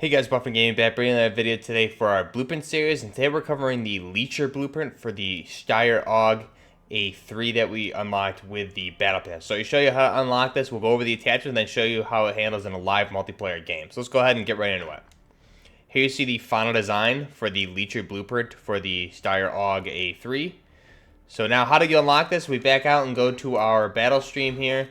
Hey guys, Buffin Gaming back, bringing a video today for our blueprint series, and today we're covering the Leecher blueprint for the Steyr AUG A3 that we unlocked with the Battle Pass. So to show you how to unlock this, we'll go over the attachment and then show you how it handles in a live multiplayer game. So let's go ahead and get right into it. Here you see the final design for the Leecher blueprint for the Steyr AUG A3. So now how do you unlock this? We back out and go to our battle stream here.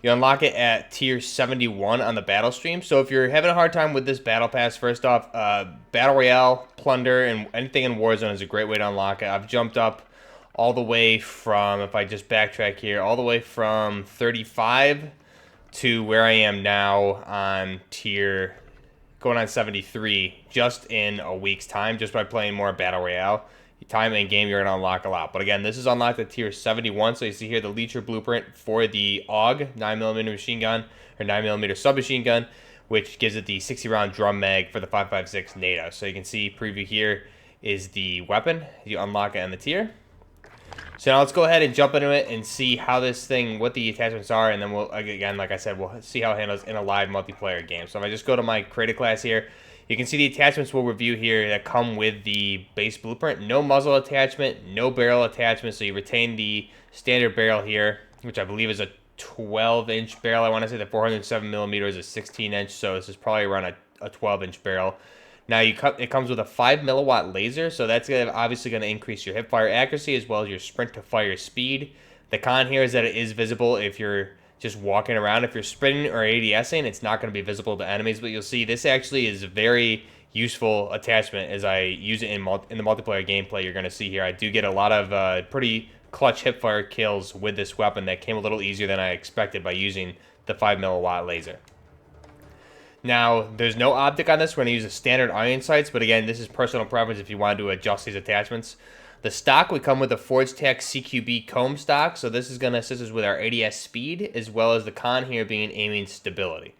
You unlock it at tier 71 on the battle stream. So if you're having a hard time with this battle pass, first off, Battle Royale, Plunder, and anything in Warzone is a great way to unlock it. I've jumped up all the way from, if I just backtrack here, all the way from 35 to where I am now on tier, going on 73, just in a week's time, just by playing more Battle Royale. Time in game, you're going to unlock a lot. But again, this is unlocked at tier 71. So you see here the Leecher blueprint for the AUG 9mm machine gun, or 9mm submachine gun, which gives it the 60-round drum mag for the 5.56 NATO. So you can see preview here is the weapon. You unlock it in the tier. So now let's go ahead and jump into it and see how this thing, what the attachments are, and then we'll, again, like I said, we'll see how it handles in a live multiplayer game. So if I just go to my creative class here, you can see the attachments we'll review here that come with the base blueprint. No muzzle attachment, no barrel attachment, so you retain the standard barrel here, which I believe is a 12-inch barrel. I want to say the 407mm is a 16-inch, so this is probably around a 12-inch barrel. Now it comes with a 5 milliwatt laser, so that's obviously going to increase your hipfire accuracy as well as your sprint to fire speed. The con here is that it is visible if you're just walking around. If you're sprinting or ADSing, it's not going to be visible to enemies, but you'll see this actually is a very useful attachment as I use it in the multiplayer gameplay. You're going to see here I do get a lot of pretty clutch hipfire kills with this weapon that came a little easier than I expected by using the 5 milliwatt laser. Now, there's no optic on this. We're going to use a standard iron sights, but again, this is personal preference if you want to adjust these attachments. The stock, we come with a Forge Tech CQB comb stock, so this is going to assist us with our ADS speed, as well as the con here being aiming stability.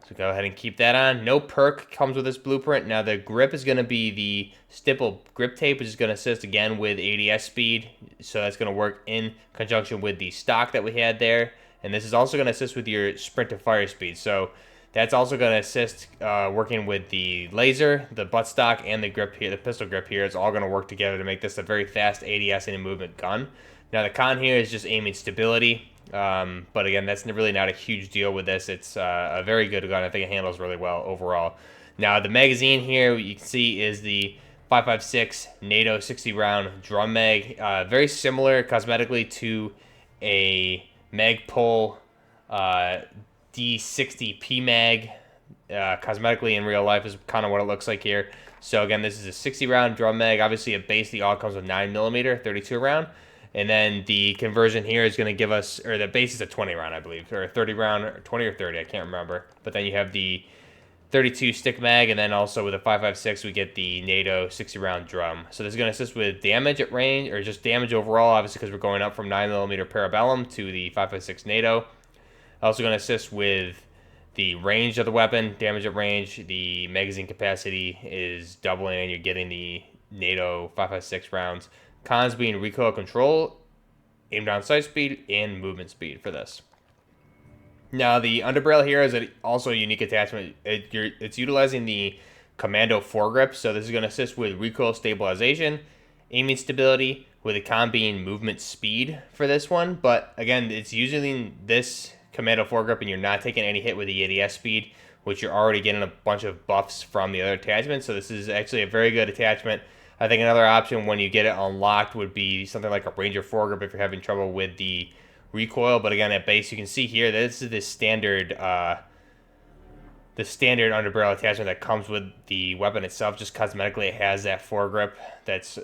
So go ahead and keep that on. No perk comes with this blueprint. Now the grip is going to be the stipple grip tape, which is going to assist again with ADS speed, so that's going to work in conjunction with the stock that we had there. And this is also going to assist with your sprint to fire speed. So that's also going to assist working with the laser, the buttstock, and the grip here, the pistol grip here. It's all going to work together to make this a very fast ADS and movement gun. Now the con here is just aiming stability, but again, that's really not a huge deal with this. It's a very good gun. I think it handles really well overall. Now the magazine here, you can see, is the 5.56 NATO 60-round drum mag. Very similar cosmetically to a Magpul D60 PMag. Cosmetically in real life is kind of what it looks like here. So again, this is a 60-round drum mag. Obviously, a base, the AUG comes with 9mm, 32-round. And then the conversion here is going to give us, or the base is a 20-round, I believe, or a 30-round, or 20 or 30, I can't remember. But then you have the 32 stick mag, and then also with a 5.56, we get the NATO 60-round drum. So this is going to assist with damage at range, or just damage overall, obviously, because we're going up from 9mm Parabellum to the 5.56 NATO. Also going to assist with the range of the weapon, damage at range. The magazine capacity is doubling, and you're getting the NATO 5.56 rounds. Cons being recoil control, aim down sight speed, and movement speed for this. Now the underbarrel here is also a unique attachment. It's utilizing the Commando foregrip, so this is going to assist with recoil stabilization, aiming stability, with the con being movement speed for this one. But again, it's using this Commando foregrip and you're not taking any hit with the ADS speed, which you're already getting a bunch of buffs from the other attachments. So this is actually a very good attachment. I think another option when you get it unlocked would be something like a Ranger foregrip if you're having trouble with the recoil. But again, at base, you can see here this is the standard underbarrel attachment that comes with the weapon itself. Just cosmetically, it has that foregrip that's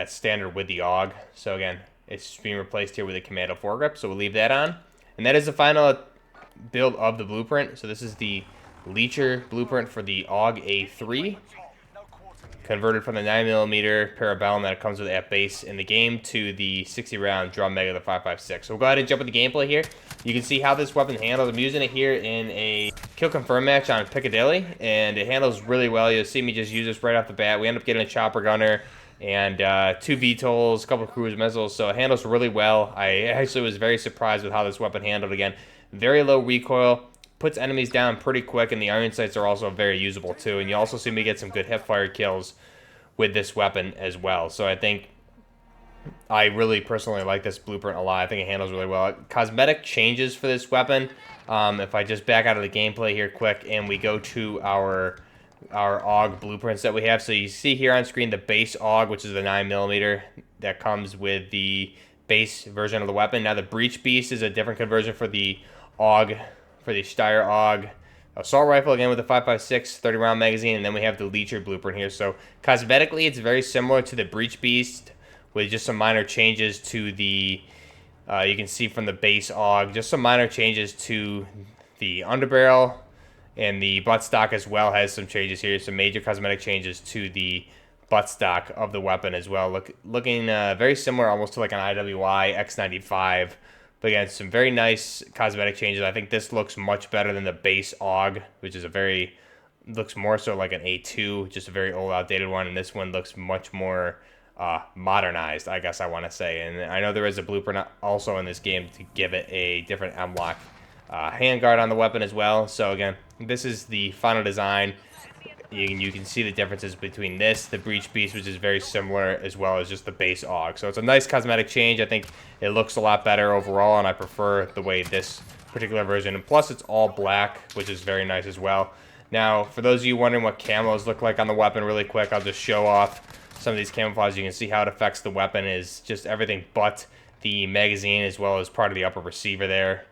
standard with the AUG. So again, it's being replaced here with a Commando foregrip. So we'll leave that on. And that is the final build of the blueprint. So this is the Leecher blueprint for the AUG A3. Converted from the 9mm Parabellum that comes with at base in the game to the 60-round drum mag of the 5.56. So we'll go ahead and jump into gameplay here. You can see how this weapon handles. I'm using it here in a kill confirm match on Piccadilly, and it handles really well. You'll see me just use this right off the bat. We end up getting a chopper gunner and 2 VTOLs, a couple of cruise missiles, so it handles really well. I actually was very surprised with how this weapon handled. Again, very low recoil, puts enemies down pretty quick, and the iron sights are also very usable too. And you also see me get some good hipfire kills with this weapon as well. So I think I really personally like this blueprint a lot. I think it handles really well. Cosmetic changes for this weapon. If I just back out of the gameplay here quick and we go to our AUG blueprints that we have. So you see here on screen the base AUG, which is the 9mm that comes with the base version of the weapon. Now the Breach Beast is a different conversion for the AUG, for the Steyr AUG assault rifle, again with the 5.56 30-round magazine, and then we have the Leecher blueprint here. So cosmetically, it's very similar to the Breach Beast with just some minor changes to the, you can see from the base AUG, just some minor changes to the underbarrel, and the buttstock as well has some changes here, some major cosmetic changes to the buttstock of the weapon as well. Looking very similar almost to like an IWI X95. But again, some very nice cosmetic changes. I think this looks much better than the base AUG, which is looks more so like an A2, just a very old, outdated one. And this one looks much more modernized, I guess I want to say. And I know there is a blueprint also in this game to give it a different M-lock handguard on the weapon as well. So again, this is the final design. You can see the differences between this, the Breach Beast, which is very similar, as well as just the base AUG. So it's a nice cosmetic change. I think it looks a lot better overall, and I prefer the way this particular version. And plus, it's all black, which is very nice as well. Now, for those of you wondering what camos look like on the weapon really quick, I'll just show off some of these camouflages. You can see how it affects the weapon is just everything but the magazine, as well as part of the upper receiver there.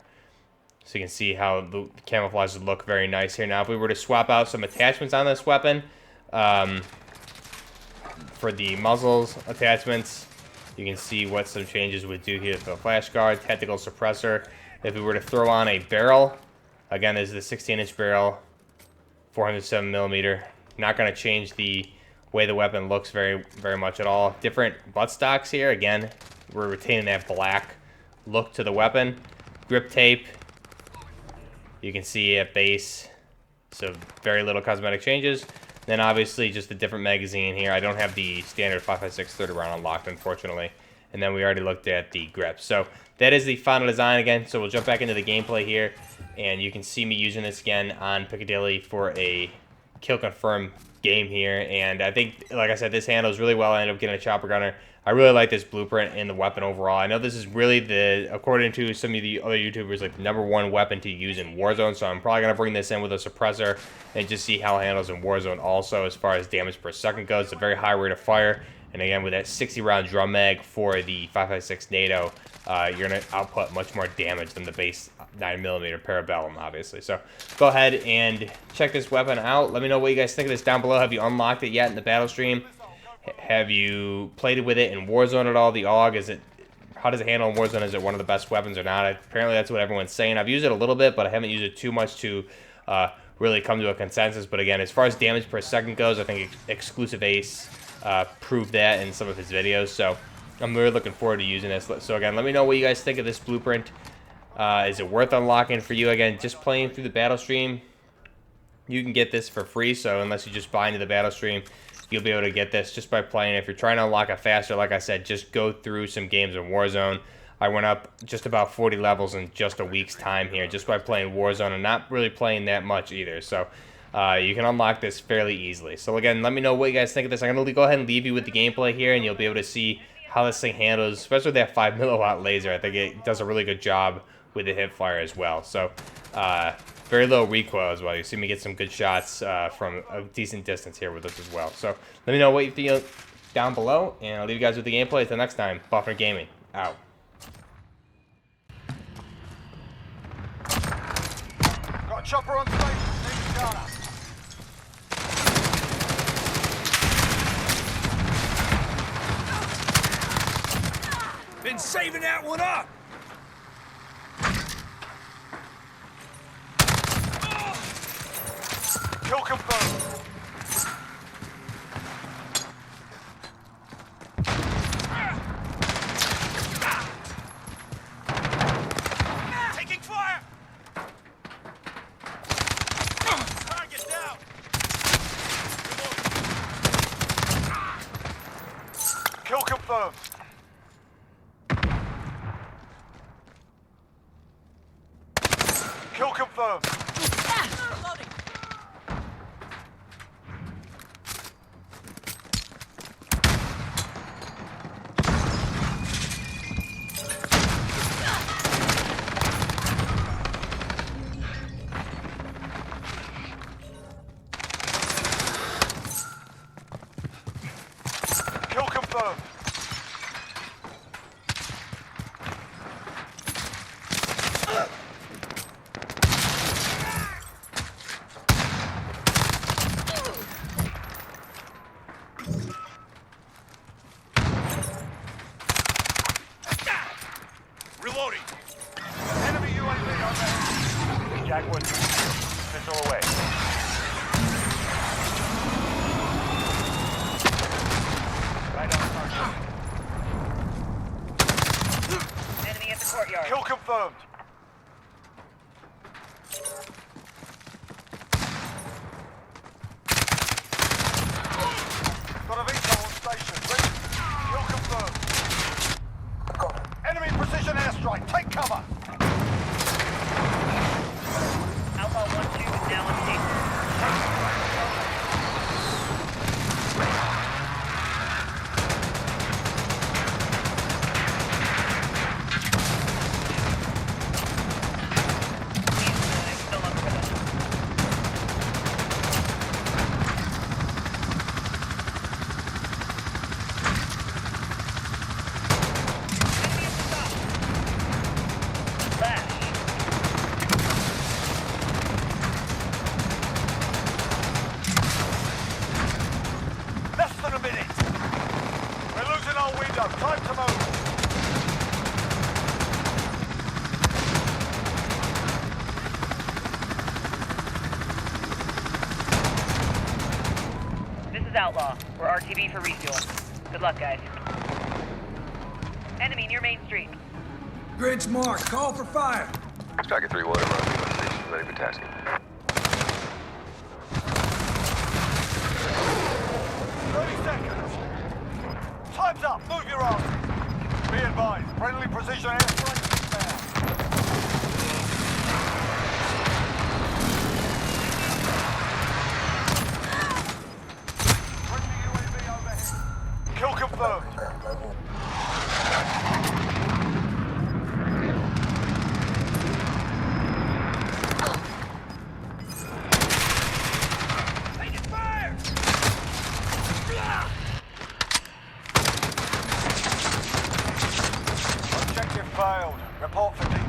So you can see how the camouflages look very nice here. Now, if we were to swap out some attachments on this weapon, for the muzzles attachments, you can see what some changes would do here for the flash guard, tactical suppressor. If we were to throw on a barrel, again, this is the 16-inch barrel, 407mm. Not going to change the way the weapon looks very much at all. Different buttstocks here. Again, we're retaining that black look to the weapon. Grip tape. You can see at base, so very little cosmetic changes. Then obviously just a different magazine here. I don't have the standard 5.56 30-round unlocked, unfortunately. And then we already looked at the grip. So that is the final design again. So we'll jump back into the gameplay here, and you can see me using this again on Piccadilly for a kill confirm game here. And I think, like I said, this handles really well. I ended up getting a chopper gunner. I really like this blueprint and the weapon overall. I know this is really according to some of the other YouTubers, like the #1 weapon to use in Warzone. So I'm probably going to bring this in with a suppressor and just see how it handles in Warzone also as far as damage per second goes. It's a very high rate of fire. And again, with that 60-round drum mag for the 5.56 NATO, you're going to output much more damage than the base 9mm Parabellum, obviously. So go ahead and check this weapon out. Let me know what you guys think of this down below. Have you unlocked it yet in the battle stream? Have you played with it in Warzone at all? The AUG, how does it handle in Warzone? Is it one of the best weapons or not? Apparently that's what everyone's saying. I've used it a little bit, but I haven't used it too much to really come to a consensus. But again, as far as damage per second goes, I think Exclusive Ace proved that in some of his videos. So I'm really looking forward to using this. So again, let me know what you guys think of this blueprint. Is it worth unlocking for you? Again, just playing through the battle stream, you can get this for free. So unless you just buy into the battle stream, you'll be able to get this just by playing. If you're trying to unlock it faster, like I said, just go through some games in Warzone. I went up just about 40 levels in just a week's time here, just by playing Warzone and not really playing that much either. So you can unlock this fairly easily. So again, let me know what you guys think of this. I'm going to go ahead and leave you with the gameplay here, and you'll be able to see how this thing handles, especially with that 5 milliwatt laser. I think it does a really good job with the hip fire as well. So very low recoil as well. You see me get some good shots from a decent distance here with this as well. So let me know what you feel down below, and I'll leave you guys with the gameplay. Until next time, Buffer Gaming, out. Got a chopper on station. Need data. Been saving that one up. Kill confirmed. Taking fire. Target down. Kill confirmed. Kill confirmed. Kill confirmed. Reloading. Enemy UAV overhead. Jaguar, missile away. Right on target. Enemy at the courtyard. Kill confirmed. Got a VTOL on station. Ready? Kill confirmed. Enemy precision airstrike. Take cover. Outlaw 1-2 is now on station. He's still up for this. Enemy at the top. Flash. Less than a minute. We're losing our window. Time to move. This is Outlaw. We're RTB for refuel. Good luck, guys. Enemy near Main Street. Grid's marked. Call for fire. Striker 3-1, around station, ready for tasking. 30 seconds. Time's up. Move your arms. Be advised. Friendly precision airstrike inbound. Friendly UAV overhead. Kill confirmed. Taking fire! Objective failed. Report for debrief.